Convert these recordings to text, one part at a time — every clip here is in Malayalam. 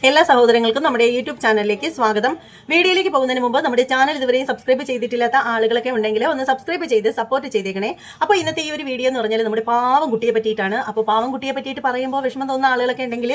എല്ലാ സഹോദരങ്ങൾക്കും നമ്മുടെ യൂട്യൂബ് ചാനലിലേക്ക് സ്വാഗതം. വീഡിയോയിലേക്ക് പോകുന്നതിന് മുമ്പ് നമ്മുടെ ചാനൽ ഇതുവരെയും സബ്സ്ക്രൈബ് ചെയ്തിട്ടില്ലാത്ത ആളുകളൊക്കെ ഉണ്ടെങ്കിൽ ഒന്ന് സബ്സ്ക്രൈബ് ചെയ്ത് സപ്പോർട്ട് ചെയ്തേക്കണേ. അപ്പോൾ ഇന്നത്തെ ഈ ഒരു വീഡിയോ എന്ന് പറഞ്ഞാൽ നമ്മുടെ പാവം കുട്ടിയെ പറ്റിയിട്ടാണ്. അപ്പോൾ പാവം കുട്ടിയെ പറ്റിയിട്ട് പറയുമ്പോൾ വിഷമം തോന്നുന്ന ആളുകളൊക്കെ ഉണ്ടെങ്കിൽ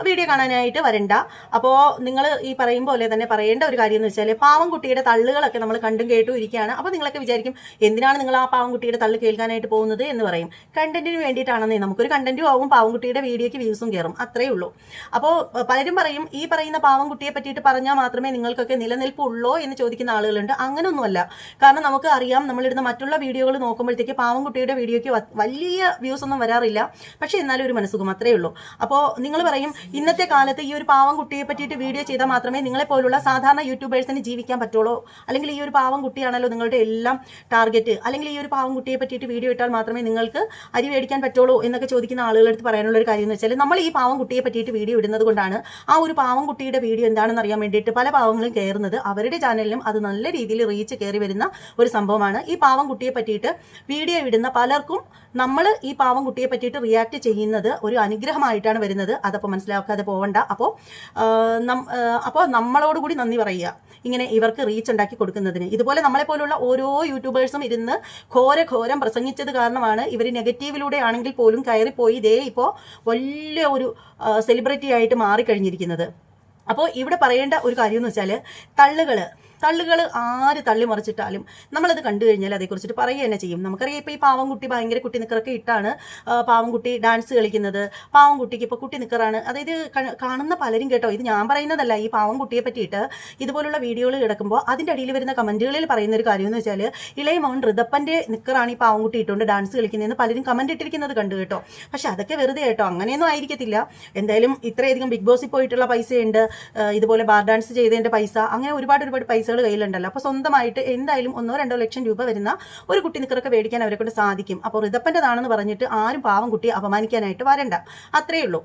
വീഡിയോ കാണാനായിട്ട് വരണ്ട. അപ്പോൾ നിങ്ങൾ ഈ പറയും പോലെ തന്നെ പറയേണ്ട ഒരു കാര്യം എന്ന് വെച്ചാൽ പാവം കുട്ടിയുടെ തള്ളുകളൊക്കെ നമ്മൾ കണ്ടും കേട്ടും ഇരിക്കുകയാണ്. അപ്പോൾ നിങ്ങളൊക്കെ വിചാരിക്കും എന്തിനാണ് നിങ്ങൾ ആ പാവം കുട്ടിയുടെ തള്ളു കേൾക്കാനായിട്ട് പോകുന്നത് എന്ന് പറയും. കണ്ടന്റിന് വേണ്ടിയിട്ടാണെന്നേ, നമുക്കൊരു കണ്ടന്റും ആവും, പാവം കുട്ടിയുടെ വീഡിയോയ്ക്ക് വ്യൂസും കയറും, അത്രേ ഉള്ളൂ. അപ്പോൾ പലരും പറയും ഈ പറയുന്ന പാവം കുട്ടിയെ പറ്റിയിട്ട് പറഞ്ഞാൽ മാത്രമേ നിങ്ങൾക്കൊക്കെ നിലനിൽപ്പുള്ളൂ എന്ന് ചോദിക്കുന്ന ആളുകളുണ്ട്. അങ്ങനെയൊന്നുമല്ല. കാരണം നമുക്ക് അറിയാം, നമ്മളിടുന്ന മറ്റുള്ള വീഡിയോകൾ നോക്കുമ്പോഴത്തേക്ക് പാവം കുട്ടിയുടെ വീഡിയോയ്ക്ക് വലിയ വ്യൂസ് ഒന്നും വരാറില്ല. പക്ഷേ എന്നാലും ഒരു മനസ്സുഖം, അത്രേ ഉള്ളൂ. അപ്പോൾ നിങ്ങൾ പറയും ഇന്നത്തെ കാലത്ത് ഈ ഒരു പാവം കുട്ടിയെ പറ്റിയിട്ട് വീഡിയോ ചെയ്താൽ മാത്രമേ നിങ്ങളെപ്പോലുള്ള സാധാരണ യൂട്യൂബേഴ്സിന് ജീവിക്കാൻ പറ്റുള്ളൂ, അല്ലെങ്കിൽ ഈ ഒരു പാവം കുട്ടിയാണല്ലോ നിങ്ങളുടെ എല്ലാം ടാർഗറ്റ്, അല്ലെങ്കിൽ ഈ ഒരു പാവം കുട്ടിയെ പറ്റിയിട്ട് വീഡിയോ ഇട്ടാൽ മാത്രമേ നിങ്ങൾക്ക് അരി മേടിക്കാൻ പറ്റുള്ളൂ എന്നൊക്കെ ചോദിക്കുന്ന ആളുകളടുത്ത് പറയാനുള്ള ഒരു കാര്യം എന്ന് വെച്ചാൽ, നമ്മൾ ഈ പാവം കുട്ടിയെ പറ്റിയിട്ട് വീഡിയോ ഇടുന്നത് കൊണ്ടാണ് ആ ഒരു പാവം കുട്ടിയുടെ വീഡിയോ എന്താണെന്ന് അറിയാൻ വേണ്ടിയിട്ട് പല പാവങ്ങളും കയറുന്നത്. അവരുടെ ചാനലിലും അത് നല്ല രീതിയിൽ റീച്ച് കയറി വരുന്ന ഒരു സംഭവമാണ്. ഈ പാവം കുട്ടിയെ പറ്റിയിട്ട് വീഡിയോ ഇടുന്ന പലർക്കും നമ്മൾ ഈ പാവം കുട്ടിയെ പറ്റിയിട്ട് റിയാക്ട് ചെയ്യുന്നത് ഒരു അനുഗ്രഹമായിട്ടാണ് വരുന്നത്. അതപ്പോൾ മനസ്സിലാക്കാതെ പോവണ്ട. അപ്പോൾ നമ്മളോട് കൂടി നന്ദി പറയുക, ഇങ്ങനെ ഇവർക്ക് റീച്ച് ഉണ്ടാക്കി കൊടുക്കുന്നതിന്. ഇതുപോലെ നമ്മളെപ്പോലുള്ള ഓരോ യൂട്യൂബേഴ്സും ഇരുന്ന് ഘോരം പ്രസംഗിച്ചത് കാരണമാണ് ഇവർ നെഗറ്റീവിലൂടെ ആണെങ്കിൽ പോലും കയറിപ്പോയി ഇതേ ഇപ്പോൾ വലിയ ഒരു സെലിബ്രിറ്റി ആയിട്ട് മാറിക്കഴിഞ്ഞിരിക്കുന്നത്. അപ്പോൾ ഇവിടെ പറയേണ്ട ഒരു കാര്യം എന്ന് വെച്ചാൽ, തള്ളുകൾ ആര് തള്ളി മറിച്ചിട്ടാലും നമ്മളത് കണ്ടു കഴിഞ്ഞാൽ അതേക്കുറിച്ചിട്ട് പറയുക തന്നെ ചെയ്യും. നമുക്കറിയാം ഇപ്പോൾ ഈ പാവം കുട്ടി ഭയങ്കര കുട്ടി നിക്കറൊക്കെ ഇട്ടാണ് പാവം കുട്ടി ഡാൻസ് കളിക്കുന്നത്. പാവം കുട്ടിക്ക് ഇപ്പോൾ കുട്ടി നിക്കറാണ്. അതായത് കാണുന്ന പലരും കേട്ടോ, ഇത് ഞാൻ പറയുന്നതല്ല, ഈ പാവം കുട്ടിയെ പറ്റിയിട്ട് ഇതുപോലുള്ള വീഡിയോകൾ കിടക്കുമ്പോൾ അതിൻ്റെ അടിയിൽ വരുന്ന കമൻറ്റുകളിൽ പറയുന്ന ഒരു കാര്യം എന്ന് വെച്ചാൽ, ഇളയ മോൻ ഋതപ്പൻ്റെ നിക്കറാണ് ഈ പാവം കുട്ടി ഇട്ടുകൊണ്ട് ഡാൻസ് കളിക്കുന്നതെന്ന് പലരും കമൻറ്റ് ഇട്ടിരിക്കുന്നത് കണ്ടു കേട്ടോ. പക്ഷെ അതൊക്കെ വെറുതെ കേട്ടോ, അങ്ങനെയൊന്നും ആയിരിക്കത്തില്ല. എന്തായാലും ഇത്രയധികം ബിഗ് ബോസിൽ പോയിട്ടുള്ള പൈസയുണ്ട്, ഇതുപോലെ ബാർ ഡാൻസ് ചെയ്തതിൻ്റെ പൈസ, അങ്ങനെ ഒരുപാട് പൈസകൾ കയ്യിലുണ്ടല്ലോ. അപ്പോൾ സ്വന്തമായിട്ട് എന്തായാലും 1-2 ലക്ഷം രൂപ വരുന്ന ഒരു കുട്ടി നിക്കറൊക്കെ മേടിക്കാൻ അവരെ കൊണ്ട് സാധിക്കും. അപ്പോൾ ഋതപ്പൻ്റെതാണെന്ന് പറഞ്ഞിട്ട് ആരും പാവം കുട്ടിയെ അപമാനിക്കാനായിട്ട് വരണ്ട, അത്രയേ ഉള്ളൂ.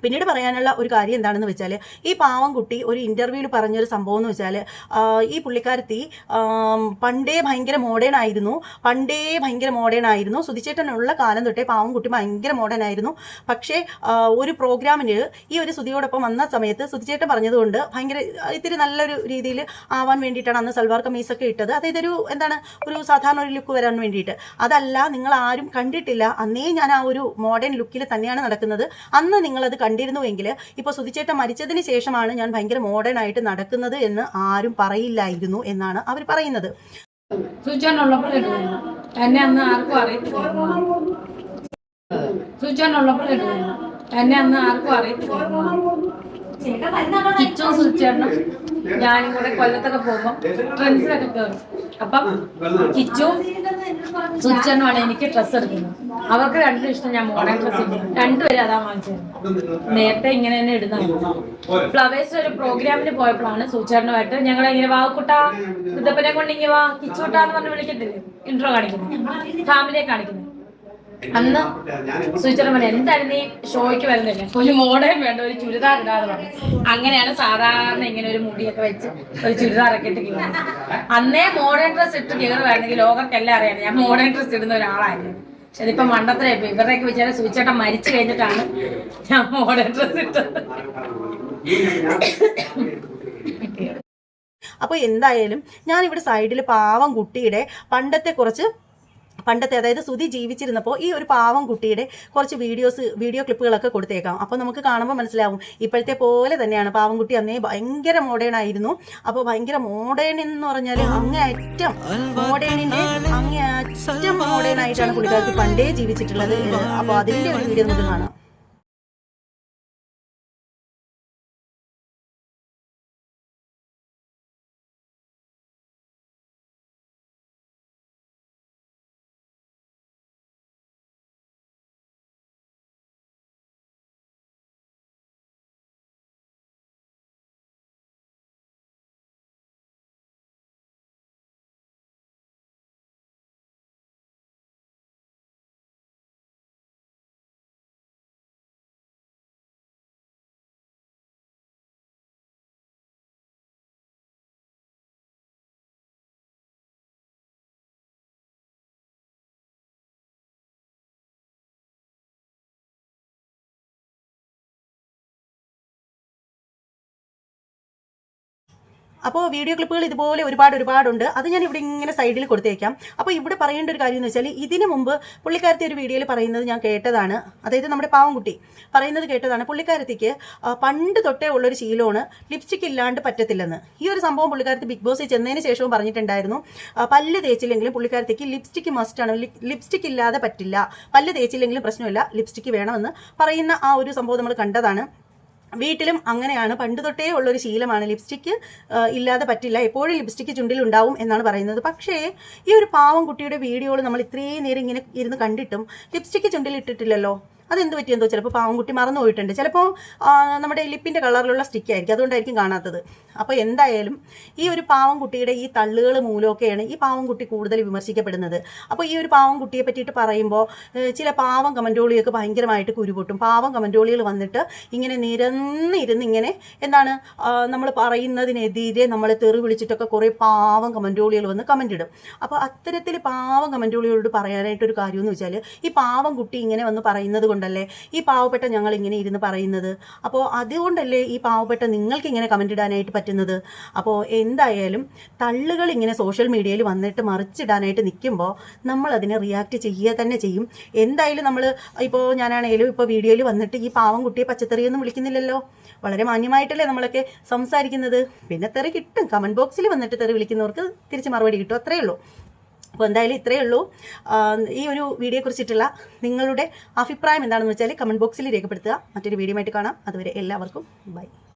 പിന്നീട് പറയാനുള്ള ഒരു കാര്യം എന്താണെന്ന് വെച്ചാൽ, ഈ പാവം കുട്ടി ഒരു ഇൻ്റർവ്യൂവിൽ പറഞ്ഞൊരു സംഭവം എന്ന് വെച്ചാൽ, ഈ പുള്ളിക്കാരത്തി പണ്ടേ ഭയങ്കര മോഡേൺ ആയിരുന്നു. സുധിച്ചേട്ടനുള്ള കാലം തൊട്ടേ പാവം കുട്ടി ഭയങ്കര മോഡേൺ ആയിരുന്നു. പക്ഷേ ഒരു പ്രോഗ്രാമിന് ഈ ഒരു സുധിയോടൊപ്പം വന്ന സമയത്ത് സുധിച്ചേട്ടൻ പറഞ്ഞതുകൊണ്ട് ഭയങ്കര ഇത്തിരി നല്ലൊരു രീതിയിൽ ആവാൻ വേണ്ടിയിട്ടാണ് അന്ന് സൽവാർ കമീസൊക്കെ ഇട്ടത്. അതായത് ഒരു സാധാരണ ഒരു ലുക്ക് വരാൻ വേണ്ടിയിട്ട്. അതല്ല, നിങ്ങൾ ആരും കണ്ടിട്ടില്ല, അന്നേ ഞാൻ ആ ഒരു മോഡേൺ ലുക്കിൽ തന്നെയാണ് നടക്കുന്നത്. അന്ന് നിങ്ങളത് കണ്ടിരുന്നുവെങ്കിൽ ഇപ്പോൾ സുധിച്ചേട്ടൻ മരിച്ചതിന് ശേഷമാണ് ഞാൻ ഭയങ്കര മോഡേൺ ആയിട്ട് നടക്കുന്നത് എന്ന് ആരും പറയില്ലായിരുന്നു എന്നാണ് അവർ പറയുന്നത്. തന്നെ അന്ന് ആർക്കും അറിയത്തില്ല. കിച്ചും സുചേട്ടനും ഞാനും കൂടെ കൊല്ലത്തൊക്കെ പോകുമ്പോൾ ട്രെൻഡ്സിലൊക്കെ കയറും. അപ്പം കിച്ചും സുചേട്ടനുമാണ് എനിക്ക് ഡ്രസ്സ് എടുക്കുന്നത്. അവർക്ക് രണ്ടും ഇഷ്ടം ഞാൻ മോഡേൺ ഡ്രസ്സ് ഇടുന്നു. രണ്ടുപേരും അതാ വാങ്ങിച്ചത്. നേരത്തെ ഇങ്ങനെ തന്നെ ഇടുന്നതാണ്. ഫ്ലവേഴ്സിൽ ഒരു പ്രോഗ്രാമിന് പോയപ്പോഴാണ് സുചേട്ടനുമായിട്ട് ഞങ്ങളെ ഇങ്ങനെ വാക്കുട്ട ഇതപ്പനെ കൊണ്ടിങ്ങി വാ കിച്ചുട്ടാന്ന് പറഞ്ഞ് വിളിക്കത്തില്ലേ, ഇൻട്രോ കാണിക്കുന്നത്, ഫാമിലിയെ കാണിക്കുന്നത്. അന്ന് സുചേട്ടൻ പറഞ്ഞു എന്തായാലും നീ ഷോയ്ക്ക് വരുന്നില്ല, ഒരു മോഡേൺ വേണ്ട, ഒരു ചുരിദാർ ഇടാതെ പറഞ്ഞു. അങ്ങനെയാണ് സാധാരണ ഇങ്ങനെ ഒരു മുടിയൊക്കെ വെച്ച് ഒരു ചുരിദാറൊക്കെ ഇട്ട് കയറുന്നത്. അന്നേ മോഡേൺ ഡ്രസ് ഇട്ട് കയറുമായിരുന്നെങ്കിൽ ലോകത്തെല്ലാം അറിയാം ഞാൻ മോഡേൺ ഡ്രസ് ഇടുന്ന ഒരാളായിരുന്നു. പക്ഷെ അതിപ്പോ മണ്ടത്തര ഇപ്പൊ ഇവരുടെയൊക്കെ വിചാരം സുചേട്ടൻ മരിച്ചു കഴിഞ്ഞിട്ടാണ് ഞാൻ മോഡേൺ ഡ്രസ് ഇട്ടത്. അപ്പോൾ എന്തായാലും ഞാനിവിടെ സൈഡിൽ പാവം കുട്ടിയുടെ പണ്ടത്തെ അതായത് സുധി ജീവിച്ചിരുന്നപ്പോൾ ഈ ഒരു പാവം കുട്ടിയുടെ കുറച്ച് വീഡിയോ ക്ലിപ്പുകളൊക്കെ കൊടുത്തേക്കാം. അപ്പോൾ നമുക്ക് കാണുമ്പോൾ മനസ്സിലാവും ഇപ്പോഴത്തെ പോലെ തന്നെയാണ്. പാവം കുട്ടി അന്നേ ഭയങ്കര മോഡേൺ ആയിരുന്നു. അപ്പോൾ ഭയങ്കര മോഡേൺ എന്ന് പറഞ്ഞാൽ അങ്ങേയറ്റം മോഡേൺ ആയിട്ടാണ് പുള്ളിക്കാർക്ക് പണ്ടേ ജീവിച്ചിട്ടുള്ളത്. അപ്പോൾ അതിൻ്റെ ഒരു വീഡിയോ നമുക്ക് കാണാം. അപ്പോൾ വീഡിയോ ക്ലിപ്പുകൾ ഇതുപോലെ ഒരുപാടുണ്ട്. അത് ഞാൻ ഇവിടെ ഇങ്ങനെ സൈഡിൽ കൊടുത്തേക്കാം. അപ്പോൾ ഇവിടെ പറയേണ്ട ഒരു കാര്യം എന്ന് വെച്ചാൽ ഇതിന് മുമ്പ് പുള്ളിക്കാരത്തി ഒരു വീഡിയോയിൽ പറയുന്നത് ഞാൻ കേട്ടതാണ്. അതായത് നമ്മുടെ പാവംകുട്ടി പറയുന്നത് കേട്ടതാണ്. പുള്ളിക്കാരത്തിക്ക് പണ്ട് തൊട്ടേ ഉള്ളൊരു ശീലമാണ് ലിപ്സ്റ്റിക് ഇല്ലാണ്ട് പറ്റത്തില്ലെന്ന്. ഈ ഒരു സംഭവം പുള്ളിക്കാരത്തി ബിഗ് ബോസിൽ ചെന്നതിന് ശേഷവും പറഞ്ഞിട്ടുണ്ടായിരുന്നു. പല്ല് തേച്ചില്ലെങ്കിലും പുള്ളിക്കാരത്തിക്ക് ലിപ്സ്റ്റിക് മസ്റ്റാണ്, ലിപ്സ്റ്റിക് ഇല്ലാതെ പറ്റില്ല, പല്ല് തേച്ചില്ലെങ്കിലും പ്രശ്നമില്ല, ലിപ്സ്റ്റിക് വേണമെന്ന് പറയുന്ന ആ ഒരു സംഭവം നമ്മൾ കണ്ടതാണ്. വീട്ടിലും അങ്ങനെയാണ്, പണ്ട് തൊട്ടേ ഉള്ളൊരു ശീലമാണ്, ലിപ്സ്റ്റിക്ക് ഇല്ലാതെ പറ്റില്ല, എപ്പോഴും ലിപ്സ്റ്റിക്ക് ചുണ്ടിലുണ്ടാവും എന്നാണ് പറയുന്നത്. പക്ഷേ ഈ ഒരു പാവം കുട്ടിയുടെ വീഡിയോകൾ നമ്മൾ ഇത്രയും നേരം ഇങ്ങനെ ഇരുന്ന് കണ്ടിട്ടും ലിപ്സ്റ്റിക്ക് ചുണ്ടിൽ ഇട്ടിട്ടില്ലല്ലോ. അതെന്ത് പറ്റിയെന്തോ, ചിലപ്പോൾ പാവംകുട്ടി മറന്നു പോയിട്ടുണ്ട്, ചിലപ്പോൾ നമ്മുടെ ലിപ്പിൻ്റെ കളറിലുള്ള സ്റ്റിക്കായിരിക്കും, അതുകൊണ്ടായിരിക്കും കാണാത്തത്. അപ്പോൾ എന്തായാലും ഈ ഒരു പാവംകുട്ടിയുടെ ഈ തള്ളുകൾ മൂലമൊക്കെയാണ് ഈ പാവംകുട്ടി കൂടുതൽ വിമർശിക്കപ്പെടുന്നത്. അപ്പോൾ ഈ ഒരു പാവംകുട്ടിയെ പറ്റിയിട്ട് പറയുമ്പോൾ ചില പാവം കമൻറ്റോളിയൊക്കെ ഭയങ്കരമായിട്ട് കുരുപൊട്ടും. പാവം കമൻറ്റോളികൾ വന്നിട്ട് ഇങ്ങനെ നിരന്നിരുന്ന് ഇങ്ങനെ എന്താണ് നമ്മൾ പറയുന്നതിനെതിരെ നമ്മളെ തെറി വിളിച്ചിട്ടൊക്കെ കുറേ പാവം കമൻറ്റോളികൾ വന്ന് കമൻ്റ് ഇടും. അപ്പോൾ അത്തരത്തിൽ പാവം കമൻറ്റോളികളോട് പറയാനായിട്ടൊരു കാര്യമെന്ന് വെച്ചാൽ ഈ പാവം കുട്ടി ഇങ്ങനെ വന്ന് പറയുന്നത് കൊണ്ടല്ലേ ഈ പാവപ്പെട്ട ഞങ്ങൾ ഇങ്ങനെ ഇരുന്ന് പറയുന്നത്. അപ്പോൾ അതുകൊണ്ടല്ലേ ഈ പാവപ്പെട്ട നിങ്ങൾക്ക് ഇങ്ങനെ കമൻ്റ് ഇടാനായിട്ട് പറ്റുന്നത്. അപ്പോൾ എന്തായാലും തള്ളുകൾ ഇങ്ങനെ സോഷ്യൽ മീഡിയയിൽ വന്നിട്ട് മറിച്ചിടാനായിട്ട് നിൽക്കുമ്പോൾ നമ്മൾ അതിനെ റിയാക്ട് ചെയ്യുക തന്നെ ചെയ്യും. എന്തായാലും നമ്മൾ ഇപ്പോൾ ഞാനാണെങ്കിലും ഇപ്പോൾ വീഡിയോയിൽ വന്നിട്ട് ഈ പാവം കുട്ടിയെ പച്ചത്തെറിയൊന്നും വിളിക്കുന്നില്ലല്ലോ, വളരെ മാന്യമായിട്ടല്ലേ നമ്മളൊക്കെ സംസാരിക്കുന്നത്. പിന്നെ തെറി കിട്ടും, കമൻറ്റ് ബോക്സിൽ വന്നിട്ട് തെറി വിളിക്കുന്നവർക്ക് തിരിച്ച് മറുപടി കിട്ടും, അത്രയേ ഉള്ളൂ. അപ്പോൾ എന്തായാലും ഇത്രയേ ഉള്ളൂ. ഈ ഒരു വീഡിയോയെ കുറിച്ചിട്ടുള്ള നിങ്ങളുടെ അഭിപ്രായം എന്താണെന്ന് വെച്ചാൽ കമൻറ്റ് ബോക്സിൽ രേഖപ്പെടുത്തുക. മറ്റൊരു വീഡിയോ ആയിട്ട് കാണാം. അതുവരെ എല്ലാവർക്കും ബൈ.